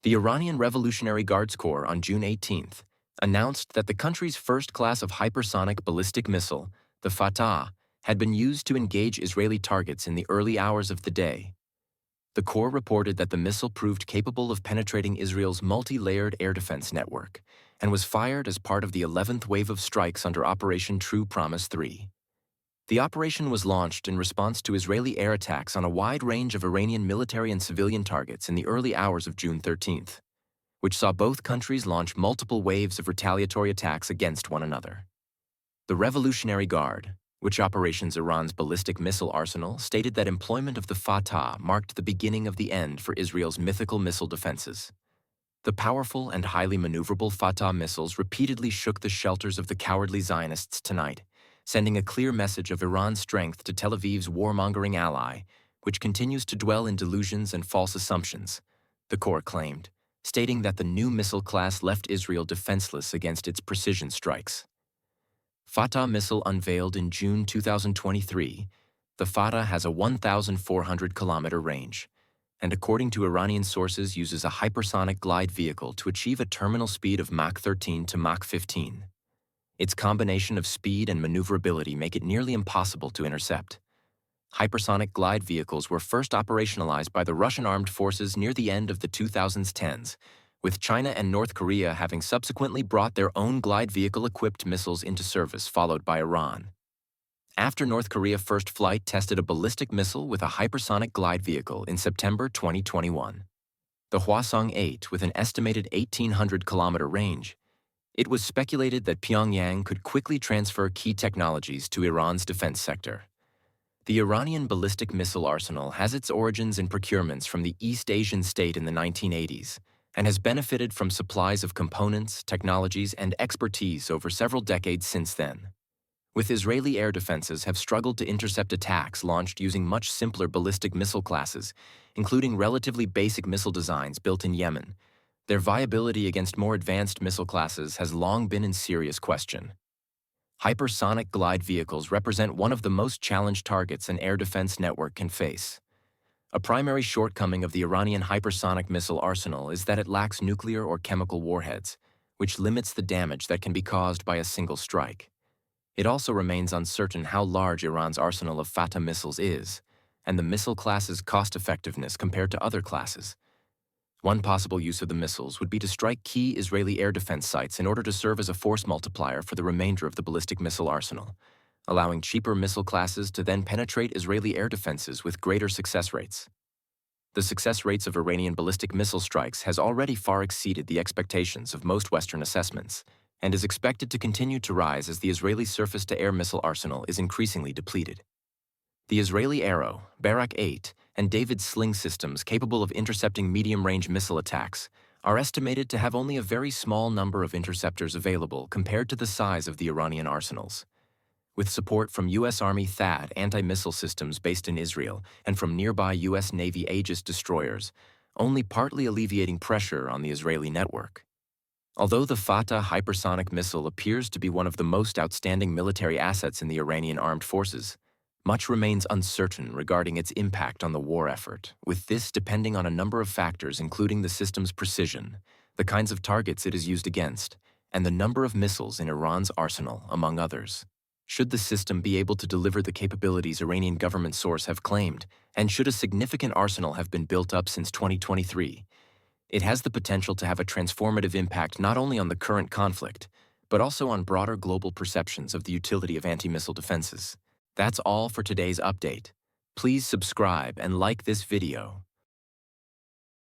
The Iranian Revolutionary Guards Corps on June 18th announced that the country's first class of hypersonic ballistic missile, the Fattah, had been used to engage Israeli targets in the early hours of the day. The Corps reported that the missile proved capable of penetrating Israel's multi-layered air defense network and was fired as part of the 11th wave of strikes under Operation True Promise 3. The operation was launched in response to Israeli air attacks on a wide range of Iranian military and civilian targets in the early hours of June 13th, which saw both countries launch multiple waves of retaliatory attacks against one another. The Revolutionary Guard, which operations Iran's ballistic missile arsenal, stated that employment of the Fattah marked the beginning of the end for Israel's mythical missile defenses. The powerful and highly maneuverable Fattah missiles repeatedly shook the shelters of the cowardly Zionists tonight, sending a clear message of Iran's strength to Tel Aviv's warmongering ally, which continues to dwell in delusions and false assumptions, the Corps claimed, stating that the new missile class left Israel defenseless against its precision strikes. Fattah missile unveiled in June 2023, the Fattah has a 1,400-kilometer range, and according to Iranian sources uses a hypersonic glide vehicle to achieve a terminal speed of Mach 13 to Mach 15. Its combination of speed and maneuverability make it nearly impossible to intercept. Hypersonic glide vehicles were first operationalized by the Russian armed forces near the end of the 2010s, with China and North Korea having subsequently brought their own glide vehicle-equipped missiles into service, followed by Iran. After North Korea first flight tested a ballistic missile with a hypersonic glide vehicle in September 2021. The Hwasong-8 with an estimated 1,800-kilometer range, it was speculated that Pyongyang could quickly transfer key technologies to Iran's defense sector. The Iranian ballistic missile arsenal has its origins in procurements from the East Asian state in the 1980s and has benefited from supplies of components, technologies, and expertise over several decades since then. With Israeli air defenses have struggled to intercept attacks launched using much simpler ballistic missile classes, including relatively basic missile designs built in Yemen, their viability against more advanced missile classes has long been in serious question. Hypersonic glide vehicles represent one of the most challenged targets an air defense network can face. A primary shortcoming of the Iranian hypersonic missile arsenal is that it lacks nuclear or chemical warheads, which limits the damage that can be caused by a single strike. It also remains uncertain how large Iran's arsenal of Fattah missiles is, and the missile class's cost-effectiveness compared to other classes. One possible use of the missiles would be to strike key Israeli air defense sites in order to serve as a force multiplier for the remainder of the ballistic missile arsenal, allowing cheaper missile classes to then penetrate Israeli air defenses with greater success rates. The success rates of Iranian ballistic missile strikes has already far exceeded the expectations of most Western assessments, and is expected to continue to rise as the Israeli surface-to-air missile arsenal is increasingly depleted. The Israeli Arrow, Barak 8, and David sling systems capable of intercepting medium-range missile attacks are estimated to have only a very small number of interceptors available compared to the size of the Iranian arsenals. With support from U.S. Army THAAD anti-missile systems based in Israel and from nearby U.S. Navy Aegis destroyers, only partly alleviating pressure on the Israeli network. Although the Fattah hypersonic missile appears to be one of the most outstanding military assets in the Iranian armed forces, much remains uncertain regarding its impact on the war effort, with this depending on a number of factors including the system's precision, the kinds of targets it is used against, and the number of missiles in Iran's arsenal, among others. Should the system be able to deliver the capabilities Iranian government sources have claimed, and should a significant arsenal have been built up since 2023, it has the potential to have a transformative impact not only on the current conflict, but also on broader global perceptions of the utility of anti-missile defenses. That's all for today's update. Please subscribe and like this video.